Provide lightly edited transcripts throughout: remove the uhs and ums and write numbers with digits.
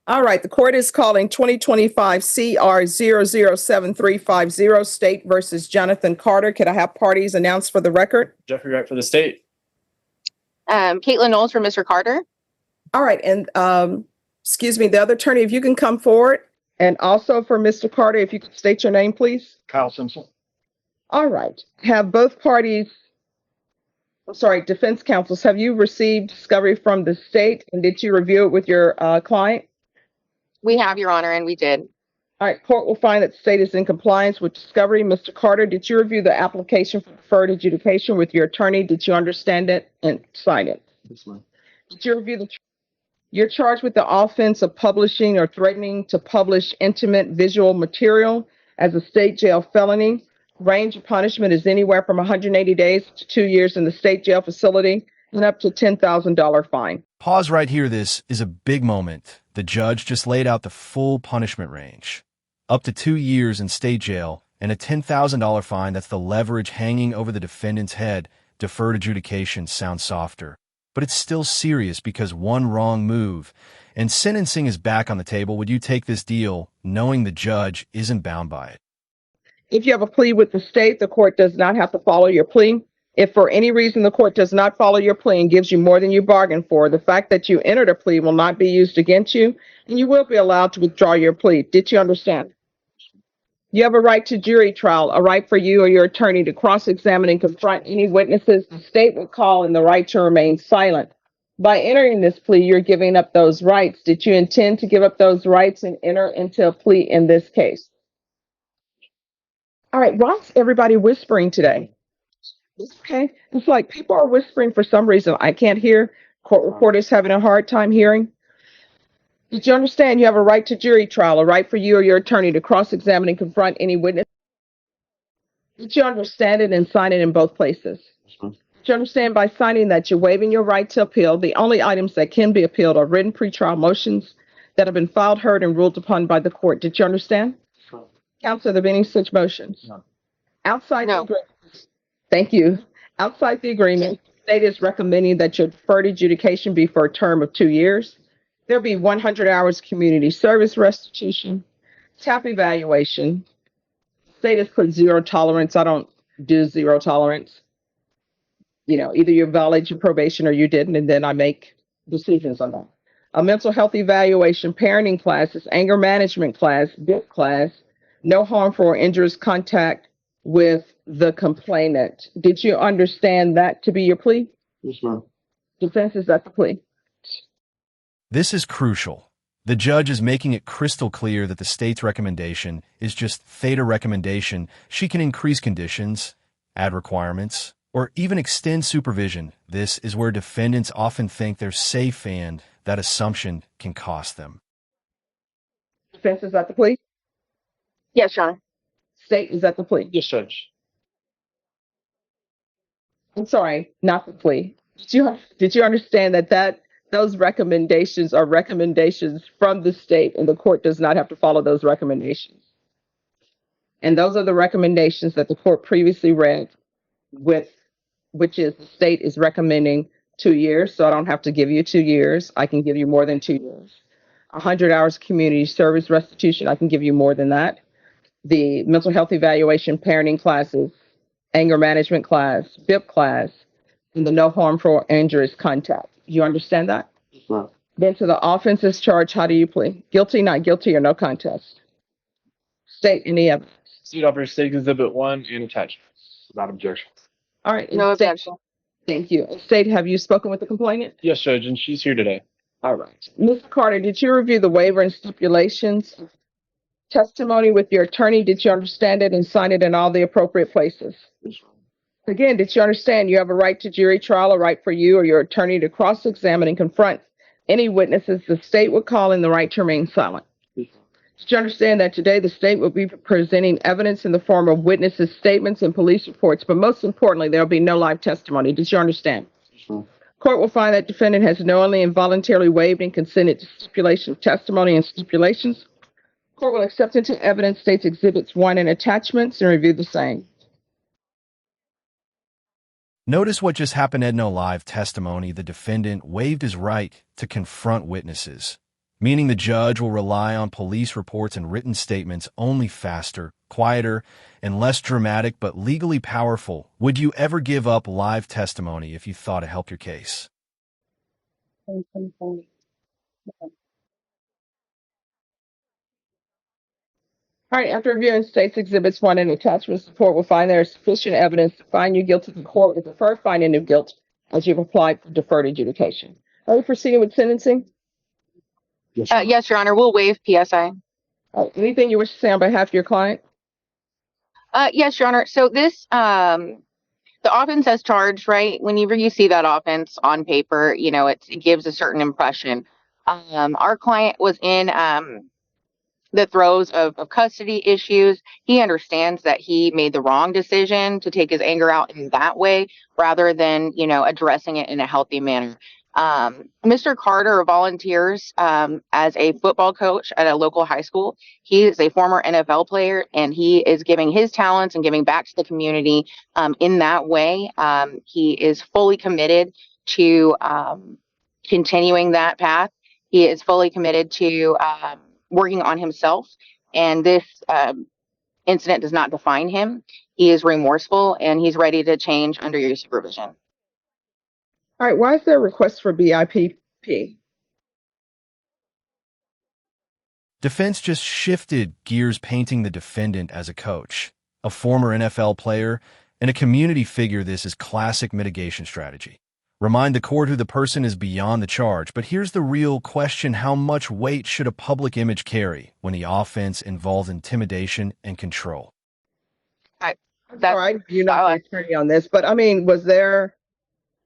All right, the court is calling 2025 CR 007350 State versus Jonathan Carter. Could I have parties announced for the record? Jeffrey Wright for the state. Caitlin Knowles for Mr. Carter. All right, and excuse me, the other attorney, if you can come forward. And also for Mr. Carter, if you could state your name, please. Kyle Simpson. All right, have both parties, defense counsels, have you received discovery from the state and did you review it with your client? We have, Your Honor, and we did. All right, court will find that the state is in compliance with discovery. Mr. Carter, did you review the application for deferred adjudication with your attorney? Did you understand it and sign it? Yes, ma'am. Did you review you're charged with the offense of publishing or threatening to publish intimate visual material as a state jail felony. Range of punishment is anywhere from 180 days to 2 years in the state jail facility and up to $10,000 fine. Pause right here. This is a big moment. The judge just laid out the full punishment range. Up to 2 years in state jail and a $10,000 fine. That's the leverage hanging over the defendant's head. Deferred adjudication sounds softer, but it's still serious because one wrong move and sentencing is back on the table. Would you take this deal knowing the judge isn't bound by it? If you have a plea with the state, the court does not have to follow your plea. If for any reason the court does not follow your plea and gives you more than you bargained for, the fact that you entered a plea will not be used against you, and you will be allowed to withdraw your plea. Did you understand? You have a right to jury trial, a right for you or your attorney to cross-examine and confront any witnesses the state will call, and the right to remain silent. By entering this plea, you're giving up those rights. Did you intend to give up those rights and enter into a plea in this case? All right, why is everybody whispering today? Okay, it's like people are whispering for some reason. I can't hear. Court reporters having a hard time hearing. Did you understand you have a right to jury trial, a right for you or your attorney to cross-examine and confront any witness? Did you understand it and sign it in both places? Did you understand by signing that you're waiving your right to appeal? The only items that can be appealed are written pretrial motions that have been filed, heard, and ruled upon by the court. Did you understand? Counsel, have there been any such motions? No. Outside No. the agreement. Thank you. Outside the agreement, the state is recommending that your deferred adjudication be for a term of 2 years. There'll be 100 hours community service restitution, TAP evaluation. State has put zero tolerance. I don't do zero tolerance. You know, either you violate your probation or you didn't, and then I make decisions on that. A mental health evaluation, parenting classes, anger management class, BIP class, no harmful or injurious contact with the complainant. Did you understand that to be your plea? Yes, ma'am. Defense, is that the plea? This is crucial. The judge is making it crystal clear that the state's recommendation is just theta recommendation. She can increase conditions, add requirements, or even extend supervision. This is where defendants often think they're safe, and that assumption can cost them. Defense, is that the plea? Yes, Your Honor. State, is that the plea? Yes, Judge. I'm sorry, not the plea. Did you understand that those recommendations are recommendations from the state, and the court does not have to follow those recommendations? And those are the recommendations that the court previously read, which is the state is recommending 2 years, so I don't have to give you 2 years. I can give you more than 2 years. 100 hours community service restitution, I can give you more than that. The mental health evaluation, parenting classes, anger management class, BIP class, and the no harmful or injurious contact. You understand that? Yes, ma'am. Then to the offenses charge, how do you plead? Guilty, not guilty, or no contest? State any evidence. State offer State Exhibit 1 and attachments. Without objection. All right. No State- objection. Thank you. State, have you spoken with the complainant? Yes, Judge, and she's here today. All right. Mr. Carter, did you review the waiver and stipulations testimony with your attorney? Did you understand it and sign it in all the appropriate places? Yes, ma'am. Again, did you understand you have a right to jury trial, a right for you or your attorney to cross-examine and confront any witnesses the state would call, and the right to remain silent? Yes, ma'am. Did you understand that today the state will be presenting evidence in the form of witnesses' statements and police reports, but most importantly, there will be no live testimony? Did you understand? Yes, ma'am. Court will find that defendant has knowingly and voluntarily waived and consented to stipulation of testimony and stipulations. Court will accept into evidence state's exhibits 1 and attachments and review the same. Notice what just happened in no live testimony. The defendant waived his right to confront witnesses. meaning the judge will rely on police reports and written statements only faster, quieter, and less dramatic but legally powerful. Would you ever give up live testimony if you thought it helped your case? All right, after reviewing State's Exhibits 1 and attachments, the court will find there is sufficient evidence to find you guilty. The court will defer finding of guilt as you've applied for deferred adjudication. Are we proceeding with sentencing? Yes, Your Honor. We'll waive PSI. Anything you wish to say on behalf of your client? Yes, Your Honor. So this, the offense as charged, right? Whenever you see that offense on paper, it gives a certain impression. Our client was in the throes of custody issues. He understands that he made the wrong decision to take his anger out in that way rather than, addressing it in a healthy manner. Mr. Carter volunteers as a football coach at a local high school. He is a former NFL player, and he is giving his talents and giving back to the community in that way. He is fully committed to continuing that path. He is fully committed to working on himself, and this incident does not define him. He is remorseful, and he's ready to change under your supervision. All right, why is there a request for BIPP? Defense just shifted gears, painting the defendant as a coach, a former NFL player, and a community figure. This is classic mitigation strategy. Remind the court who the person is beyond the charge. But here's the real question: how much weight should a public image carry when the offense involves intimidation and control? All right, you're not the attorney on this, but I mean,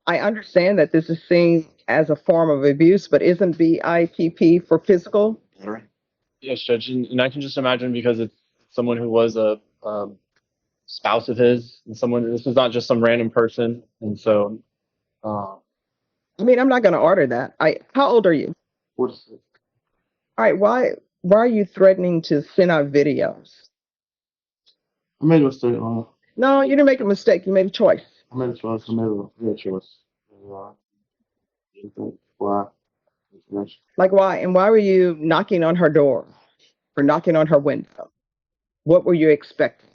I understand that this is seen as a form of abuse, but isn't BIPP for physical? Yes, Judge. And I can just imagine, because it's someone who was a spouse of his, and this is not just some random person. And so, I mean, I'm not going to order that. How old are you? 46. All right, why are you threatening to send out videos? I made a mistake. No, you didn't make a mistake. You made a choice. I made a choice. I made a real choice. Why? Like why? And why were you knocking on her door or knocking on her window? What were you expecting?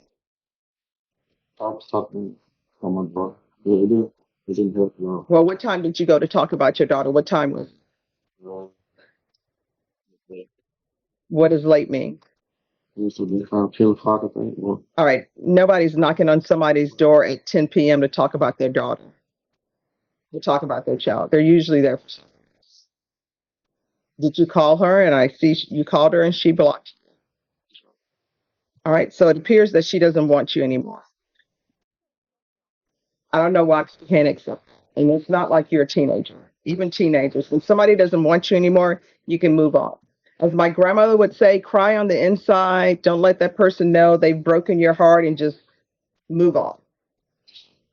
I was talking from my daughter. It didn't help at all. Well, what time did you go to talk about your daughter? What time was it? What does late mean? It was around 10 o'clock, I think. Well, All right. Nobody's knocking on somebody's door at 10 p.m. to talk about their daughter, to talk about their child. They're usually there for something. Did you call her? And I see you called her and she blocked you. All right. So it appears that she doesn't want you anymore. I don't know why she can't accept it. And it's not like you're a teenager. Even teenagers, when somebody doesn't want you anymore, you can move on. As my grandmother would say, cry on the inside. Don't let that person know they've broken your heart, and just move on.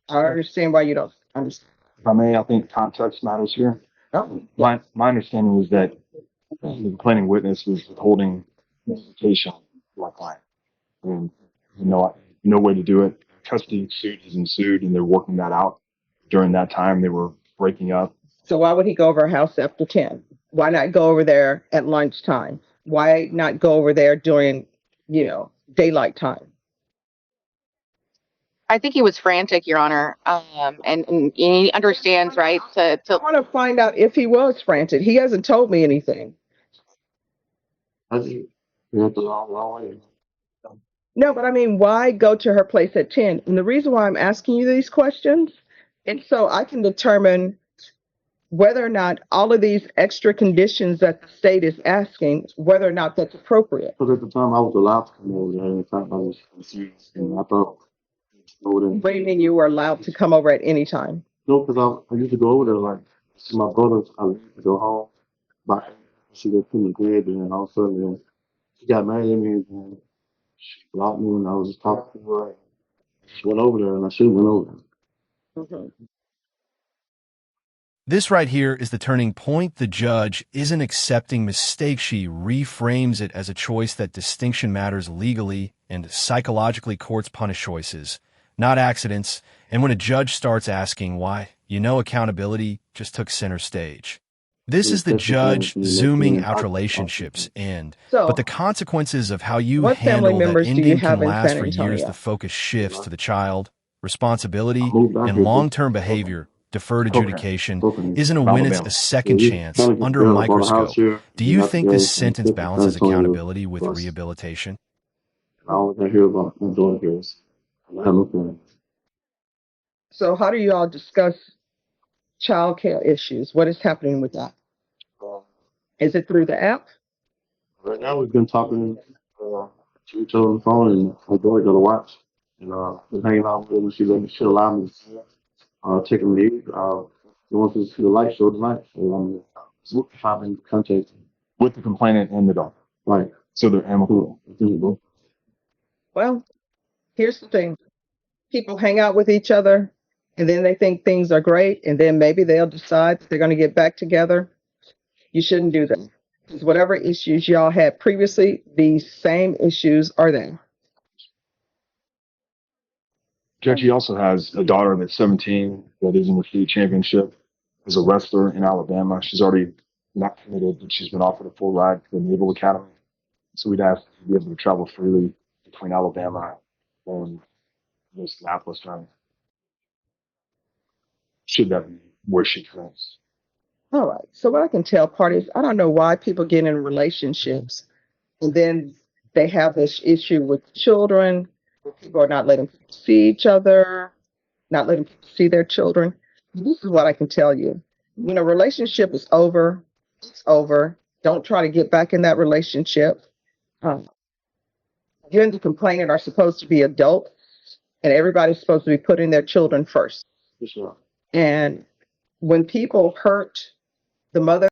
I understand why you don't understand. If I may, I think context matters here. Oh, My understanding was that the complaining witness was withholding notification of my client. And no way to do it. Custody suit has ensued, and they're working that out. During that time, they were breaking up. so why would he go over her house after 10? Why not go over there at lunchtime? Why not go over there during, daylight time? I think he was frantic, Your Honor, and he understands, right? I want to find out if he was frantic. He hasn't told me anything. I just went the wrong way. No, but I mean, why go to her place at 10? And the reason why I'm asking you these questions is so I can determine whether or not all of these extra conditions that the state is asking, whether or not that's appropriate. Because at the time I was allowed to come over there. In fact, I was confused. And I thought, over there. What do you mean you were allowed to come over at any time? No, because I used to go over there, like, see my brothers. I used to go home. But she got put in the bed, and all of a sudden, she got mad at me, and she blocked me, and I was just talking to her. She went over there, and I should have went over there. Mm-hmm. This right here is the turning point. The judge isn't accepting mistakes. She reframes it as a choice that distinction matters legally and psychologically. Courts punish choices, not accidents. And when a judge starts asking why, accountability just took center stage. This is the That's the thing. judge zooming out relationships end. But the So, consequences of how you what family handle that members do you ending can have in last San for years. The Antonio? focus shifts to the child. I Responsibility moved out and here long-term for behavior, deferred Coconut, adjudication, Coconut, isn't a win, it's Alabama. a yeah, second we chance kind of under a bought a house microscope. here, Do and you after think this that, sentence San balances Antonio accountability with was. rehabilitation? I always hear about my daughter here. I have no friends. So, how do you all discuss childcare issues? What is happening with that? Uh, Is it through the app? right now, we've been talking to each other on the phone, and my daughter got to watch. And been hanging out with her. She let me, she allowed me to take a lead. She wants to see the light show tonight. So I'm in contact. With the complainant and the dog. Right. So they're amicable. Well, here's the thing. People hang out with each other and then they think things are great and then maybe they'll decide that they're going to get back together. You shouldn't do that. Because whatever issues y'all had previously, these same issues are there. Judge, he also has a daughter that's 17 that is in the state championship as a wrestler in Alabama. She's already not committed, but she's been offered a full ride to the Naval Academy. So we'd ask to be able to travel freely between Alabama and Indianapolis County. Should that be where she trains? All right. So what I can tell parties, I don't know why people get in relationships and then they have this issue with children. Where people are not letting people see each other, not letting people see their children. This is what I can tell you. When a relationship is over, it's over. Don't try to get back in that relationship. Um, you and the complainant are supposed to be adults, and everybody's supposed to be putting their children first. For sure. And when people hurt the mother,